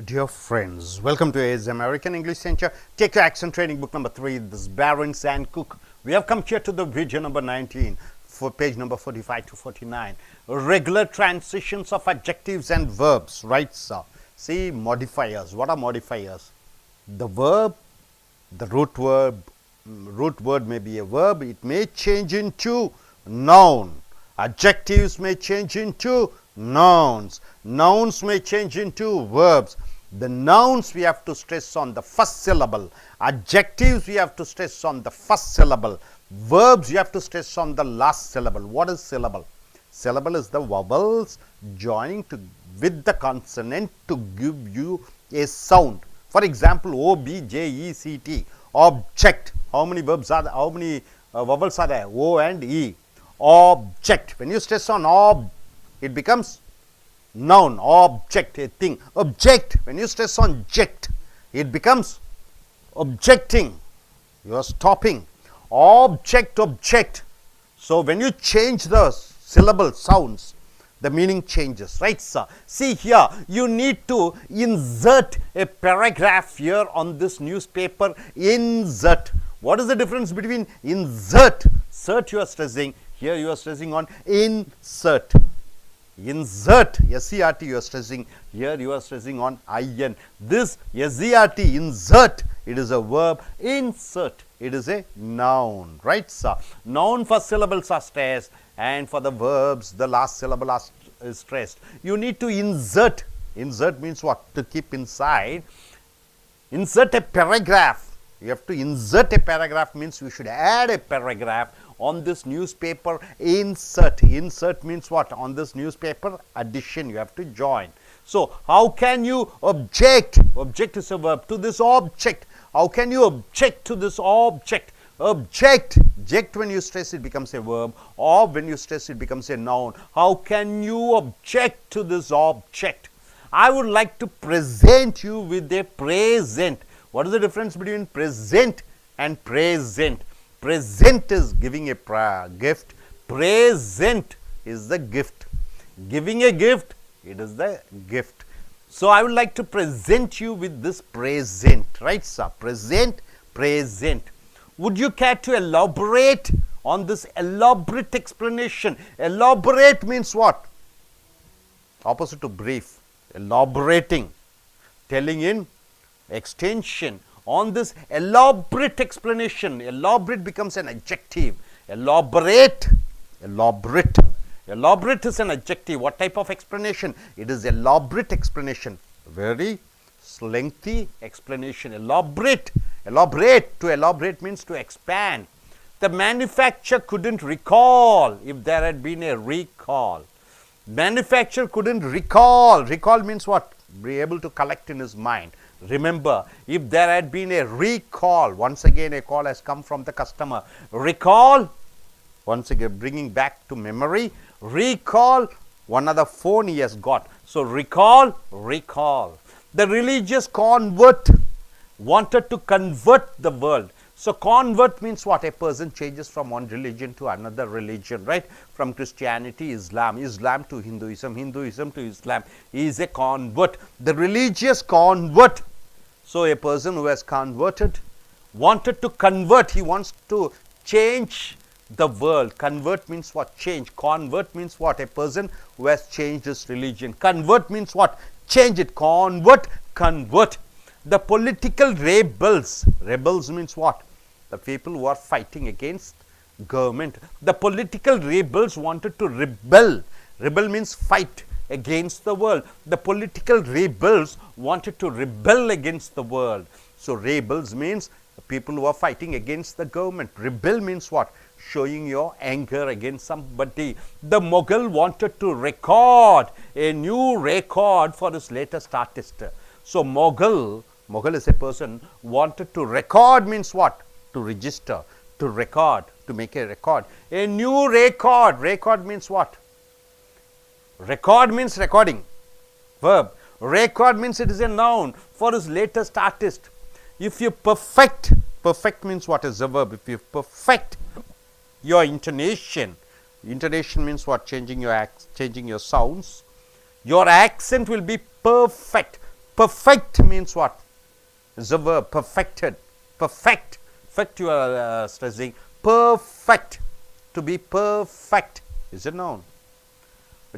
Dear friends, welcome to AS American English Center. Take your accent training book number 3. This is Barons and Cook. We have come here to the video number 19 for page number 45 to 49. Regular transitions of adjectives and verbs. Right, sir. See, modifiers. What are modifiers? The verb, the root word may be a verb. It may change into noun. Adjectives may change into nouns. Nouns may change into verbs. The nouns we have to stress on the first syllable. Adjectives we have to stress on the first syllable. Verbs you have to stress on the last syllable. What is syllable? Syllable is the vowels joining with the consonant to give you a sound. For example, O, B, J, E, C, T. Object. How many verbs are there? How many vowels are there? O and E. Object. When you stress on ob, it becomes noun. Object, a thing. Object. When you stress on ject, it becomes objecting. You are stopping. Object, object. So when you change the syllable sounds, the meaning changes, right, sir? See here, you need to insert a paragraph here on this newspaper. Insert. What is the difference between insert? Insert you are stressing. Here you are stressing on insert. Insert, S-E-R-T you are stressing. Here you are stressing on I-N. This S-E-R-T, insert, it is a verb. Insert, it is a noun, right, sir? Noun first syllables are stressed, and for the verbs, the last syllable is stressed. You need to insert. Insert means what? To keep inside. Insert a paragraph. You have to insert a paragraph means you should add a paragraph on this newspaper. Insert. Insert means what? On this newspaper, addition you have to join. So, how can you object? Object is a verb to this object. How can you object to this object? Object. Object when you stress it becomes a verb, or when you stress it becomes a noun. How can you object to this object? I would like to present you with a present. What is the difference between present and present? Present is giving a gift. Present is the gift. Giving a gift, it is the gift. So, I would like to present you with this present, right, sir? Present, present. Would you care to elaborate on this elaborate explanation? Elaborate means what? Opposite to brief. Elaborating. Telling in extension on this elaborate explanation. Elaborate becomes an adjective. Elaborate, elaborate. Elaborate is an adjective. What type of explanation? It is elaborate explanation. Very lengthy explanation. Elaborate. Elaborate. To elaborate means to expand. The manufacturer couldn't recall if there had been a recall. Manufacturer couldn't recall. Recall means what? Be able to collect in his mind. Remember, if there had been a recall, once again a call has come from the customer. Recall, once again bringing back to memory. Recall, one other phone he has got. So, recall, recall. The religious convert wanted to convert the world. So, convert means what? A person changes from one religion to another religion, right? From Christianity, Islam, Islam to Hinduism, Hinduism to Islam. He is a convert. The religious convert. So, a person who has converted, wanted to convert, he wants to change the world. Convert means what? Change. Convert means what? A person who has changed his religion. Convert means what? Change it. Convert, convert. The political rebels. Rebels means what? The people who are fighting against government. The political rebels wanted to rebel. Rebel means fight against the world. The political rebels wanted to rebel against the world. So, rebels means the people who are fighting against the government. Rebel means what? Showing your anger against somebody. The Mughal wanted to record a new record for his latest artist. So, Mughal is a person wanted to record means what? To register, to record, to make a record. A new record. Record means what? Record means recording. Verb. Record means it is a noun for his latest artist. If you perfect, perfect means what is a verb? If you perfect your intonation, intonation means what? Changing your sounds. Your accent will be perfect. Perfect means what? It's a verb, perfected. Perfect. Perfect, you are stressing. Perfect. To be perfect is a noun.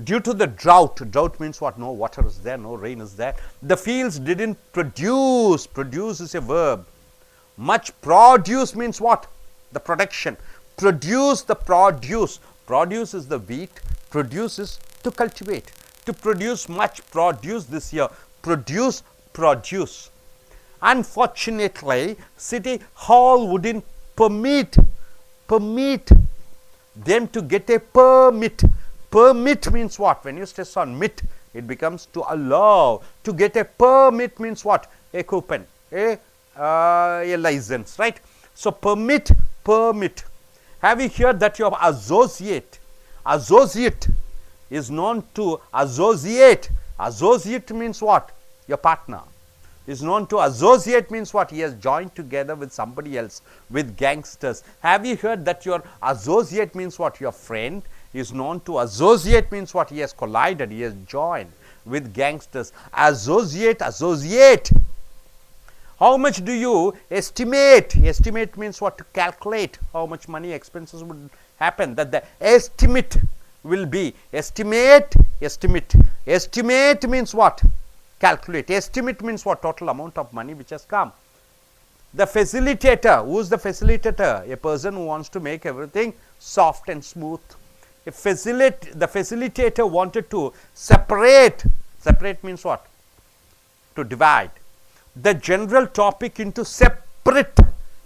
Due to the drought, drought means what? No water is there, no rain is there. The fields didn't produce. Produce is a verb. Much produce means what? The production. Produce the produce. Produce is the wheat. Produce is to cultivate. To produce much produce this year. Produce, produce. Unfortunately, City Hall wouldn't permit them to get a permit. Permit means what? When you stress on mit, it becomes to allow. To get a permit means what? A coupon, a license, right? So permit, permit. Have you heard that your associate? Associate is known to associate. Associate means what? Your partner. Is known to associate means what? He has joined together with somebody else, with gangsters. Have you heard that your associate means what? Your friend. Is known to associate means what? He has collided, he has joined with gangsters. Associate, associate. How much do you estimate? Estimate means what? To calculate how much money expenses would happen. That the estimate will be. Estimate, estimate. Estimate means what? Calculate. Estimate means what? Total amount of money which has come. The facilitator. Who is the facilitator? A person who wants to make everything soft and smooth. The facilitator wanted to separate. Separate means what? To divide. The general topic into separate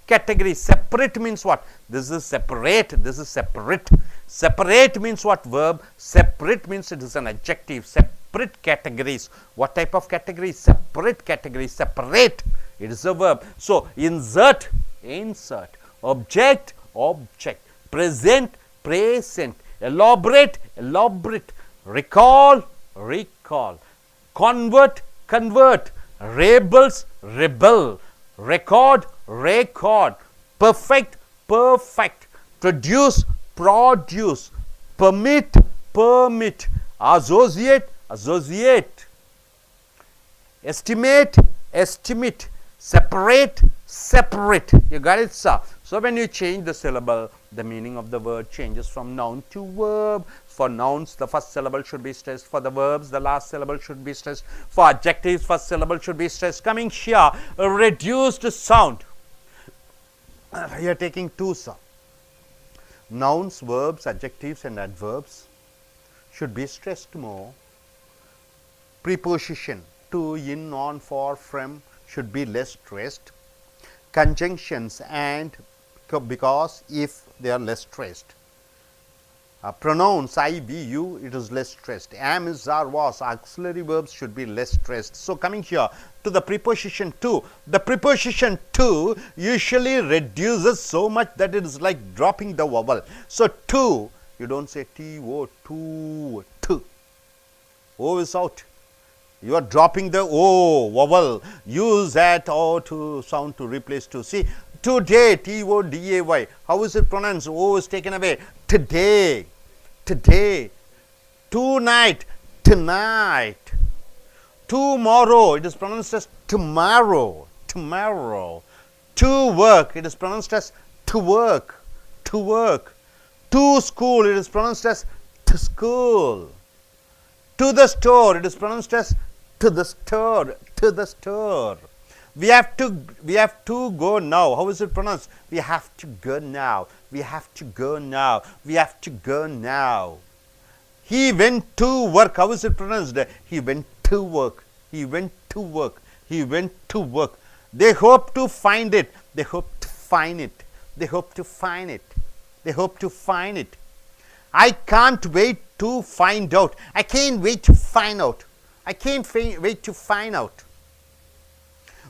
categories. Separate means what? This is separate. This is separate. Separate means what? Verb. Separate means it is an adjective. Separate categories. What type of categories? Separate categories. Separate. It is a verb. So insert. Insert. Object. Object. Present. Present. Elaborate, elaborate. Recall, recall. Convert, convert. Rebels, rebel. Record, record. Perfect, perfect. Produce, produce. Permit, permit. Associate, associate. Estimate, estimate. Separate, separate. You got it, sir? So when you change the syllable, the meaning of the word changes from noun to verb. For nouns, the first syllable should be stressed. For the verbs, the last syllable should be stressed. For adjectives, first syllable should be stressed. Coming here, a reduced sound. You are taking two, sir. Nouns, verbs, adjectives and adverbs should be stressed more. Preposition, to, in, on, for, from should be less stressed. Conjunctions and, because, if, they are less stressed. Pronouns I, be, you, it is less stressed. Am, is, are, was, auxiliary verbs should be less stressed. So coming here to the preposition to, the preposition to usually reduces so much that it is like dropping the vowel. So to, you don't say T-O, to. O is out. You are dropping the O vowel. Use that O to sound to replace to. See, today, T-O-D-A-Y. How is it pronounced? O is taken away. Today, today. Tonight, tonight. Tomorrow, it is pronounced as tomorrow, tomorrow. To work, it is pronounced as to work, to work. To school, it is pronounced as to school. To the store, it is pronounced as to the store, to the store. We have to go now. How is it pronounced? We have to go now. We have to go now. We have to go now. He went to work. How is it pronounced? He went to work. He went to work. He went to work. They hope to find it. They hope to find it. They hope to find it. They hope to find it. I can't wait to find out. I can't wait to find out. I can't wait to find out.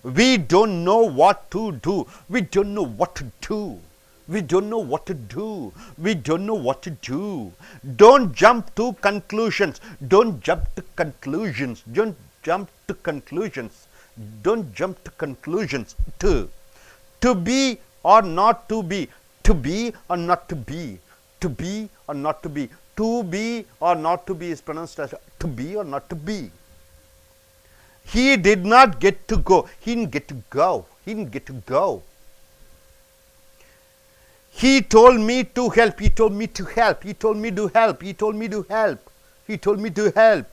We don't know what to do. We don't know what to do. We don't know what to do. We don't know what to do. Don't jump to conclusions. Don't jump to conclusions. Don't jump to conclusions. Don't jump to conclusions. To be or not to be. To be or not to be. To be or not to be. To be or not to be is pronounced as to be or not to be. He did not get to go. He didn't get to go. He didn't get to go. He told me to help. He told me to help. He told me to help. He told me to help. He told me to help.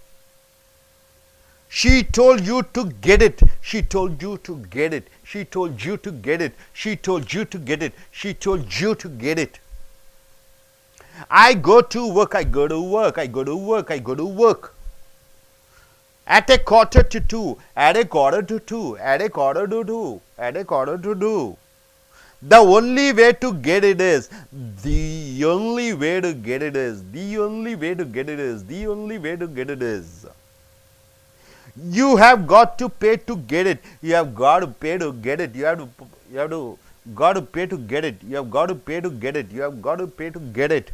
She told you to get it. She told you to get it. She told you to get it. She told you to get it. She told you to get it. I go to work. I go to work. I go to work. I go to work. At a quarter to two. At a quarter to two. At a quarter to two. At a quarter to two. The only way to get it is. The only way to get it is. The only way to get it is. The only way to get it is. You have got to pay to get it. You have got to pay to get it. You have got to pay to get it. You have got to pay to get it. You have got to pay to get it.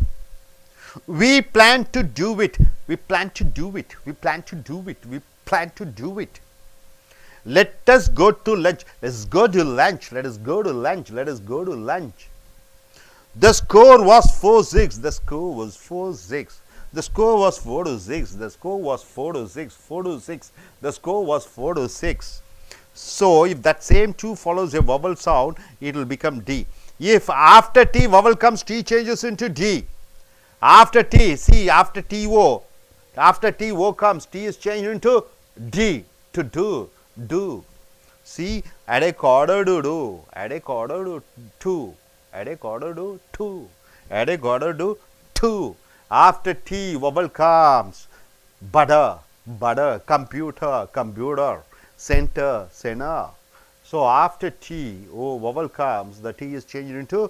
We plan to do it. We plan to do it. We plan to do it. We plan to do it. Let us go to lunch. Let's go to lunch. Let us go to lunch. Let us go to lunch. The score was 4-6. The score was 4-6. The score was 4-6. The score was 4-6. 4-6. The score was 4-6. So if that same 2 follows a vowel sound, it will become D. If after T vowel comes, T changes into D. After T, see, after T-O. After T-O comes, T is changed into D. To do. Do. See, at a quarter to do. At a quarter to 2. At a quarter to 2. At a quarter to 2. After T vowel comes, butter, butter, computer, computer, center, center. So after T, O vowel comes, the T is changed into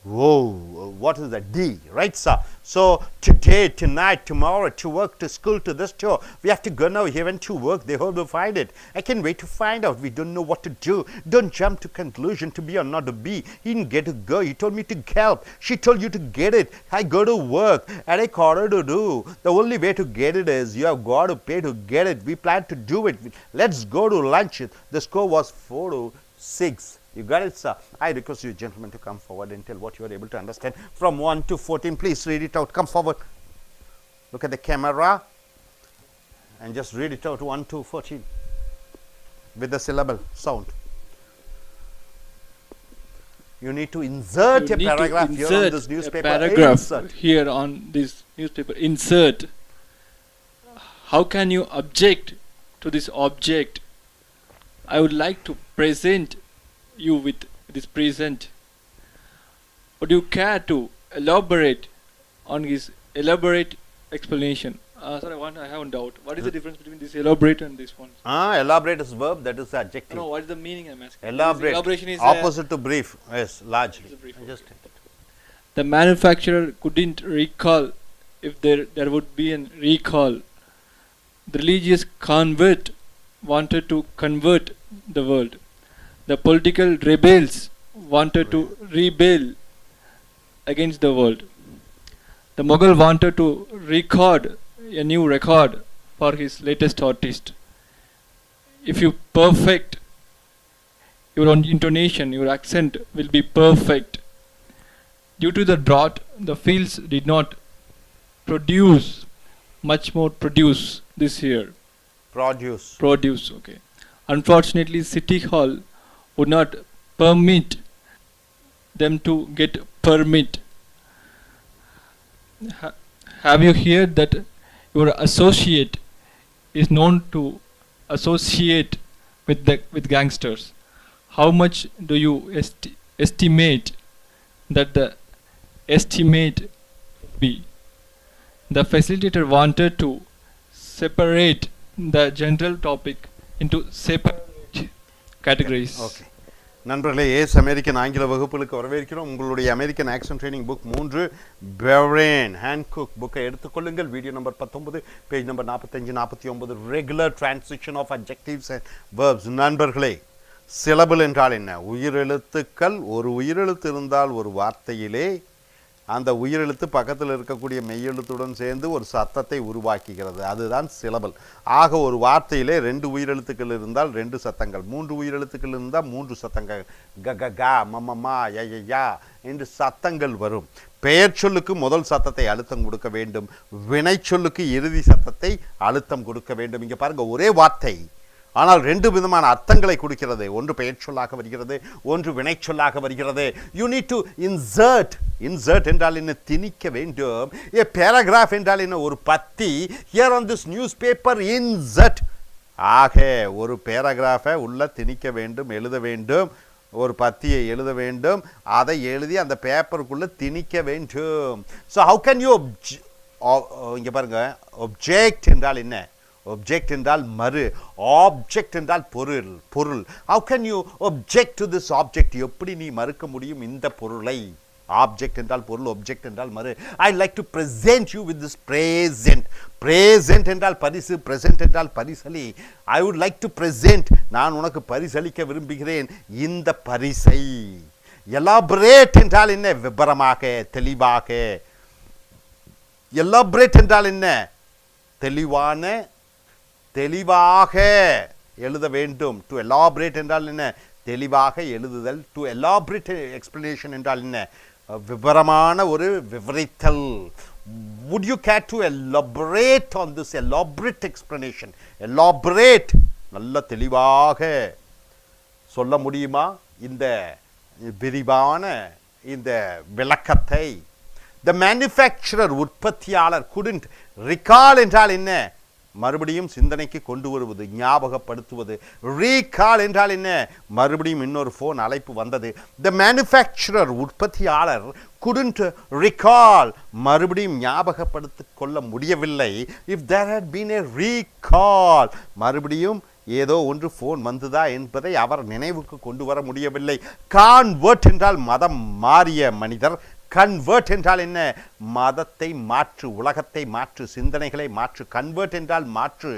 whoa, what is that? D, right, sir? So today, tonight, tomorrow, to work, to school, to this tour, we have to go now. He went to work. They hope to find it. I can't wait to find out. We don't know what to do. Don't jump to conclusion to be or not to be. He didn't get to go. He told me to help. She told you to get it. I go to work. At a quarter to do. The only way to get it is you have got to pay to get it. We plan to do it. Let's go to lunch. The score was 4-6. You got it, sir? I request you, gentlemen, to come forward and tell what you are able to understand. From 1 to 14, please read it out. Come forward. Look at the camera and just read it out 1 to 14 with the syllable sound. You need to insert a paragraph here on this newspaper. Paragraph here on this newspaper. Insert. How can you object to this object? I would like to present you with this present. Would you care to elaborate on his elaborate explanation? Sir, I have a doubt. What is the difference between this elaborate and this one? Elaborate is verb, that is the adjective. No, what is the meaning I'm asking? Elaborate. Elaboration is opposite to brief. Yes, largely. Just take it. The manufacturer couldn't recall if there would be an recall. The religious convert wanted to convert the world. The political rebels wanted to rebel against the world. The Mughal wanted to record a new record for his latest artist. If you perfect your own intonation, your accent will be perfect. Due to the drought, the fields did not produce much more produce this year. Produce, okay. Unfortunately, City Hall would not permit them to get permit. Have you heard that your associate is known to associate with gangsters? How much do you estimate that the estimate be? The facilitator wanted to separate the general topic into separate categories. Okay. நண்பர்களே, ace American ஆங்கில வகுப்புகளுக்கு வரவேற்கிறோம். உங்களுடைய American accent training book 3 பெவரேன் ஹேன்குக் புக்கை எடுத்துக்கொள்ளுங்கள். Video number 19, page number 45, 49, regular transition of adjectives and verbs. நண்பர்களே, சிலபிள் என்றால் என்ன? உயிரெழுத்துக்கள். ஒரு உயிரெழுத்து இருந்தால் ஒரு வார்த்தையிலே அந்த உயிரெழுத்து பக்கத்தில் இருக்கக்கூடிய மெய்யெழுத்துடன் சேர்ந்து ஒரு சத்தத்தை உருவாக்குகிறது. அதுதான் சிலபிள். ஆக ஒரு வார்த்தையிலே 2 உயிரெழுத்துக்கள் இருந்தால் 2 சத்தங்கள், 3 உயிரெழுத்துக்கள் இருந்தால் 3 சத்தங்கள். க க க ம மா ய ய யா என்று சத்தங்கள் வரும். பெயர் சொல்லுக்கு முதல் சத்தத்தை அழுத்தம் கொடுக்க வேண்டும். வினை சொல்லுக்கு இறுதி சத்தத்தை அழுத்தம் கொடுக்க வேண்டும். இங்கே பாருங்க, ஒரே வார்த்தை ஆனால் ரெண்டு விதமான அர்த்தங்களை கொடுக்கிறது. ஒன்று பெயர் சொல்லாக வருகிறது, ஒன்று வினை சொல்லாக வருகிறது. You need to insert. Insert என்றால் என்ன? திணிக்க வேண்டும். ஏ பேராகிராஃப் என்றால் என்ன? ஒரு பத்தி. Here on this news paper insert. ஆக ஒரு பேராகிராஃபை உள்ள திணிக்க வேண்டும், எழுத வேண்டும். ஒரு பத்தியை எழுத வேண்டும், அதை எழுதி அந்த பேப்பருக்குள்ளே திணிக்க வேண்டும். ஸோ ஹவு கேன் யூ இங்கே பாருங்க, ஒப்ஜெக்ட் என்றால் என்ன? ஒப்ஜெக்ட் என்றால் மறு, ஆப்ஜெக்ட் என்றால் பொருள். பொருள். How can you object to this object? எப்படி நீ மறுக்க முடியும் இந்த பொருளை? ஆப்ஜெக்ட் என்றால் பொருள், ஒப்ஜெக்ட் என்றால் மறு. I like to present you with this present. Present என்றால் பரிசு, பிரசன்ட் என்றால் பரிசலி. I would like to present, நான் உனக்கு பரிசளிக்க விரும்புகிறேன் இந்த பரிசை. எலாபரேட் என்றால் என்ன? விபரமாக, தெளிவாக. எலாபரேட் என்றால் என்ன? தெளிவான, தெளிவாக எழுத வேண்டும். டு எலாபரேட் என்றால் என்ன? தெளிவாக எழுதுதல். டு எலாபரேட் எக்ஸ்பிளனேஷன் என்றால் என்ன? விவரமான ஒரு விவரித்தல். would you care to elaborate on this elaborate explanation? Elaborate, நல்ல தெளிவாக சொல்ல முடியுமா இந்த விரிவான இந்த விளக்கத்தை? The manufacturer, உற்பத்தியாளர், couldn't recall என்றால் என்ன? மறுபடியும் சிந்தனைக்கு கொண்டு வருவது, ஞாபகப்படுத்துவது. ரீகால் என்றால் என்ன? மறுபடியும் இன்னொரு ஃபோன் அழைப்பு வந்தது. த மேனுஃபேக்சரர், உற்பத்தியாளர், couldn't recall, மறுபடியும் ஞாபகப்படுத்திக் கொள்ள முடியவில்லை. If there had been a recall, மறுபடியும் ஏதோ ஒன்று ஃபோன் வந்ததா என்பதை அவர் நினைவுக்கு கொண்டு வர முடியவில்லை. கான்வெர்ட் என்றால் மதம் மாறிய மனிதர். கன்வெர்ட் என்றால் என்ன? மதத்தை மாற்று, உலகத்தை மாற்று, சிந்தனைகளை மாற்று. கன்வெர்ட் என்றால் மாற்று.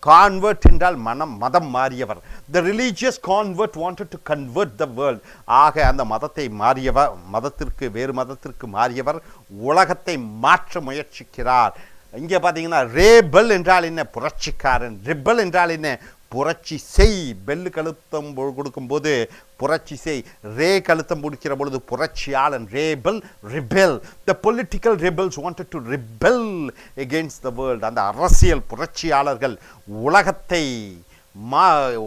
கான்வெர்ட் என்றால் மதம் மாறியவர். The religious convert wanted to convert the world. ஆக அந்த மதத்தை மாறியவர், மதத்திற்கு, வேறு மதத்திற்கு மாறியவர் உலகத்தை மாற்ற முயற்சிக்கிறார். இங்கே பார்த்தீங்கன்னா ரேபல் என்றால் என்ன? புரட்சிக்காரன். ரிபல் என்றால் என்ன? புரட்சி செய். பெல்லு கழுத்தம் கொடுக்கும்போது புரட்சி செய். ரே கழுத்தம் முடிக்கிற பொழுது புரட்சியாளன். Rebel, rebel. The political rebels wanted to rebel against the world. அந்த அரசியல் புரட்சியாளர்கள்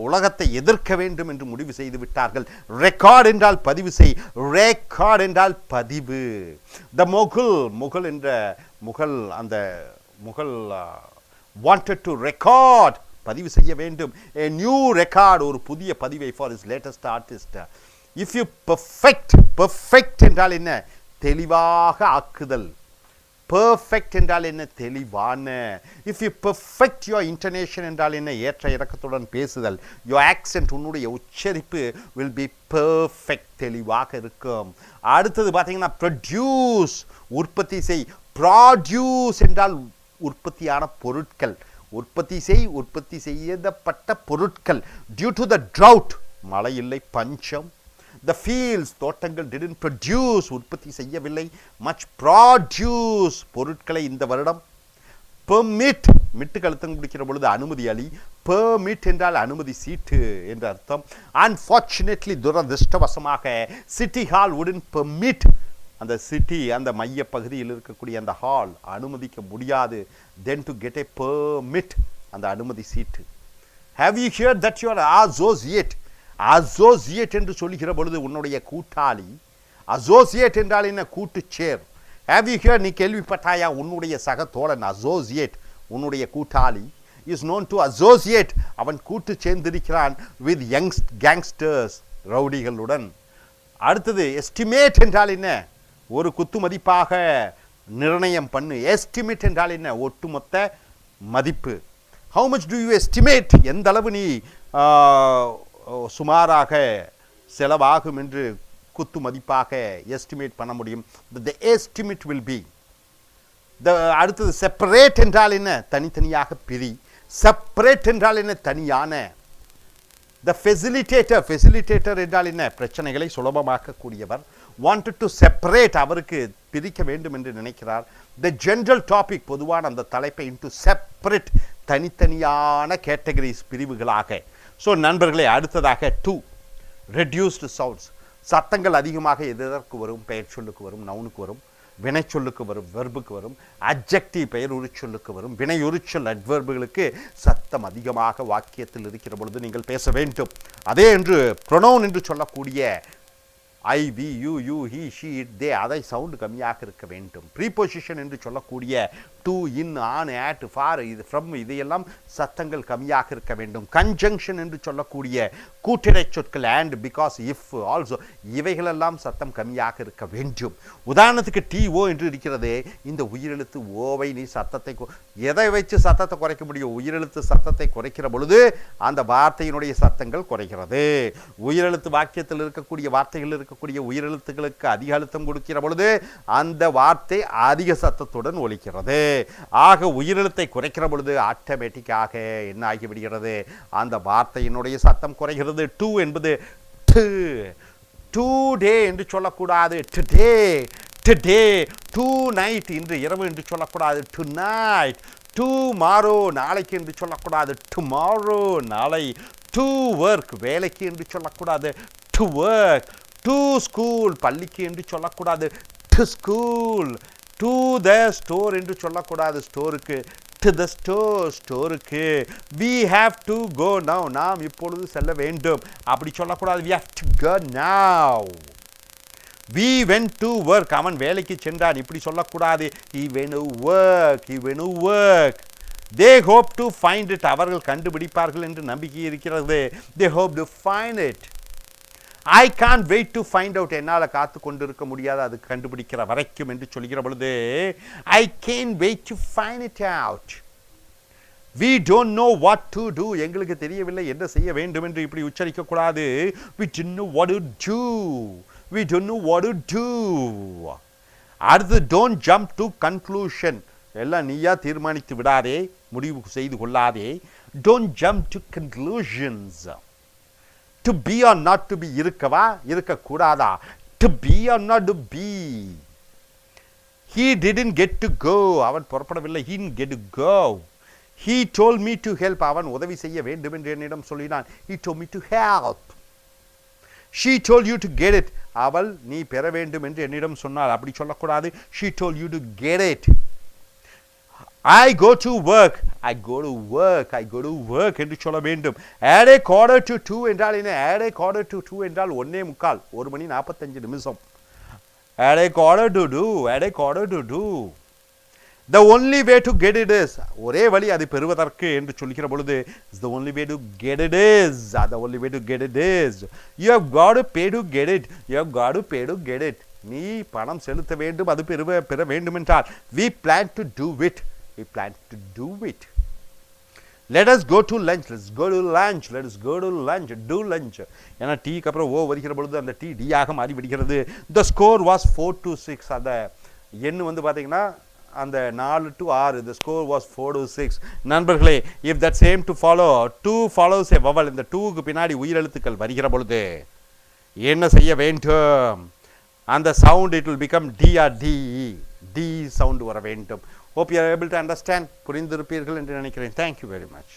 உலகத்தை எதிர்க்க வேண்டும் என்று முடிவு செய்து விட்டார்கள். ரெக்கார்ட் என்றால் பதிவு செய். ரெக்கார்ட் என்றால் பதிவு. த முகல் என்ற அந்த முகல் wanted to record, பதிவு செய்ய வேண்டும். a new record, ஒரு புதிய பதிவை for his latest artist. if you perfect என்றால் என்ன? தெளிவாக ஆக்குதல். perfect என்றால் என்ன? தெளிவான. if you perfect your intonation என்றால் என்ன? ஏற்ற இறக்கத்துடன் பேசுதல். your accent, உன்னுடைய உச்சரிப்பு will be perfect, தெளிவாக இருக்கும். அடுத்தது பார்த்தீங்கன்னா produce, உற்பத்தி செய். produce என்றால் உற்பத்தியான பொருட்கள். உற்பத்தி செய்யப்பட்ட பொருட்கள். டியூ டு த ட்ரவுட், மழை இல்லை, பஞ்சம். த ஃபீல்ட்ஸ், தோட்டங்கள், didn't produce, உற்பத்தி செய்யவில்லை. மச் ப்ராடியூஸ், பொருட்களை இந்த வருடம். பெர்மிட், மிட்டு கழுத்தம் குடிக்கிற பொழுது அனுமதி அளி. பெர்மிட் என்றால் அனுமதி சீட்டு என்ற அர்த்தம். அன்ஃபார்ச்சுனேட்லி, துரதிருஷ்டவசமாக, சிட்டி ஹால் wouldn't permit, அந்த சிட்டி, அந்த மைய பகுதியில் இருக்கக்கூடிய அந்த ஹால் அனுமதிக்க முடியாது. then to get a permit, அந்த அனுமதி சீட்டு. have you heard that you are associate? associate என்று சொல்லுகிற பொழுது உன்னுடைய கூட்டாளி. associate என்றால் என்ன? கூட்டு சேர். have you heard, நீ கேள்விப்பட்டாயா? உன்னுடைய சக தோழன் associate, உன்னுடைய கூட்டாளி is known to associate, அவன் கூட்டு சேர்ந்திருக்கிறான் with gangsters, ரவுடிகளுடன். அடுத்தது estimate என்றால் என்ன? ஒரு குத்து மதிப்பாக நிர்ணயம் பண்ணு. எஸ்டிமேட் என்றால் என்ன? ஒட்டுமொத்த மதிப்பு. how much do you estimate, எந்த அளவு நீ சுமாராக செலவாகும் என்று குத்து மதிப்பாக எஸ்டிமேட் பண்ண முடியும். the estimate will be. அடுத்தது செப்பரேட் என்றால் என்ன? தனித்தனியாக பிரி. செப்பரேட் என்றால் என்ன? தனியான. the facilitator என்றால் என்ன? பிரச்சனைகளை சுலபமாக்கக்கூடியவர். wanted to separate, அவருக்கு பிரிக்க வேண்டும் என்று நினைக்கிறார். the general topic, பொதுவான அந்த தலைப்பை into separate, தனித்தனியான கேட்டகரிஸ், பிரிவுகளாக. ஸோ நண்பர்களே, அடுத்ததாக to reduced sounds, சத்தங்கள் அதிகமாக எதற்கு வரும்? பெயர் சொல்லுக்கு வரும், நவுனுக்கு வரும். வினைச்சொல்லுக்கு வரும், வெர்புக்கு வரும். அட்ஜெக்டிவ் பெயர் உரிச்சொல்லுக்கு வரும். வினை உரிச்சொல் அட்வெர்புகளுக்கு சத்தம் அதிகமாக வாக்கியத்தில் இருக்கிற பொழுது நீங்கள் பேச வேண்டும். அதே என்று ப்ரொனவுன் என்று சொல்லக்கூடிய I, we, you, you, he, she, it, they, அதை சவுண்டு கம்மியாக இருக்க வேண்டும். ப்ரீபொசிஷன் என்று சொல்லக்கூடிய to, in, on, at, for, இது ஃப்ரம், இதையெல்லாம் சத்தங்கள் கம்மியாக இருக்க வேண்டும். கன்ஜங்ஷன் என்று சொல்லக்கூடிய கூட்டிடை சொற்கள் அண்ட், பிகாஸ், இஃப், ஆல்சோ, இவைகளெல்லாம் சத்தம் கம்மியாக இருக்க வேண்டும். உதாரணத்துக்கு T.O. என்று இருக்கிறதே, இந்த உயிரெழுத்து ஓவை நீ சத்தத்தை எதை வச்சு சத்தத்தை குறைக்க முடியும்? உயிரெழுத்து சத்தத்தை குறைக்கிற பொழுது அந்த வார்த்தையினுடைய சத்தங்கள் குறைகிறது. உயிரெழுத்து வாக்கியத்தில் இருக்கக்கூடிய வார்த்தைகள் இருக்கக்கூடிய உயிரெழுத்துக்களுக்கு அதிக அழுத்தம் கொடுக்கிற பொழுது அந்த வார்த்தை அதிக சத்தத்துடன் ஒலிக்கிறது. ஆக உயிரெழுத்தை குறைக்கிற பொழுது ஆட்டோமேட்டிக்காக என்ன ஆகிவிடுகிறது? அந்த வார்த்தையினுடைய சத்தம் குறைகிறது. டு என்பது டுடே என்று சொல்லக்கூடாது. Today today. டு நைட் இன்று இரவு என்று சொல்லக்கூடாது. To night. டுமாரோ நாளைக்கு என்று சொல்லக்கூடாது. டுமாரோ நாளை. டு ஒர்க் வேலைக்கு என்று சொல்லக்கூடாது. To work. டு ஸ்கூல் பள்ளிக்கு என்று சொல்லக்கூடாது. To school. To the store என்று சொல்லக்கூடாது ஸ்டோருக்கு. டு த ஸ்டோர் ஸ்டோருக்கு. We have to go now நாம் இப்பொழுது செல்ல வேண்டும் அப்படி சொல்லக்கூடாது. We have to go now. We went to work அவன் வேலைக்கு சென்றான் இப்படி சொல்லக்கூடாது. he went to work. he went to work. they hope to find it அவர்கள் கண்டுபிடிப்பார்கள் என்று நம்பிக்கை இருக்கிறது. they hope to find it. I can't wait to find out என்னால் காத்து கொண்டிருக்க முடியாது அது கண்டுபிடிக்கிற வரைக்கும் என்று சொல்கிற பொழுது I can't wait to find it out. we don't know what to do எங்களுக்கு தெரியவில்லை என்ன செய்ய வேண்டும் என்று இப்படி உச்சரிக்க கூடாது. we don't know what to do. we don't know what to do. அடுத்து don't jump to conclusion எல்லாம் நீயா தீர்மானித்து விடாதே முடிவு செய்து கொள்ளாதே. don't jump to conclusions. to be or not to be இருக்கவா இருக்கக்கூடாதா? to be or not to be. he didn't get to go அவன் புறப்படவில்லை. he didn't get to go. he told me to help அவன் உதவி செய்ய வேண்டும் என்று என்னிடம் சொல்லினான். he told me to help. she told you to get it அவள் நீ பெற வேண்டும் என்று என்னிடம் சொன்னாள் அப்படி சொல்லக்கூடாது. she told you to get it. I go to work. I go to work. I go to work என்று சொல்ல வேண்டும். add a quarter to 2 என்றால் என்ன? add a quarter to 2 என்றால் 1:45 1 மணி 45 நிமிஷம். add a quarter to do. add a quarter to do. the only way to get it is ஒரே வழி அது பெறுவதற்கு என்று சொல்கிற பொழுது the only way to get it is. the only way to get it is. you have got to pay to get it. you have got to pay to get it. நீ பணம் செலுத்த வேண்டும் அது பெற வேண்டும் என்றால் we plan to do it. we plan to do it. let us go to lunch. let's go to lunch. let us go to lunch. do lunch ஏன்னா டீக்கு அப்புறம் ஓ வருகிற பொழுது அந்த டீ டி ஆக மாறி விடுகிறது. the score was 4-6 அந்த எண் வந்து பார்த்தீங்கன்னா அந்த 4 to 6 the score was 4-6. நண்பர்களே if that same to follow 2 follows a vowel இந்த 2க்கு பின்னாடி உயிரெழுத்துக்கள் வருகிற பொழுது என்ன செய்ய வேண்டும்? அந்த sound it will become D or D. D sound வர வேண்டும். hope you are able to understand புரிந்திருப்பீர்கள் என்று நினைக்கிறேன். thank you very much.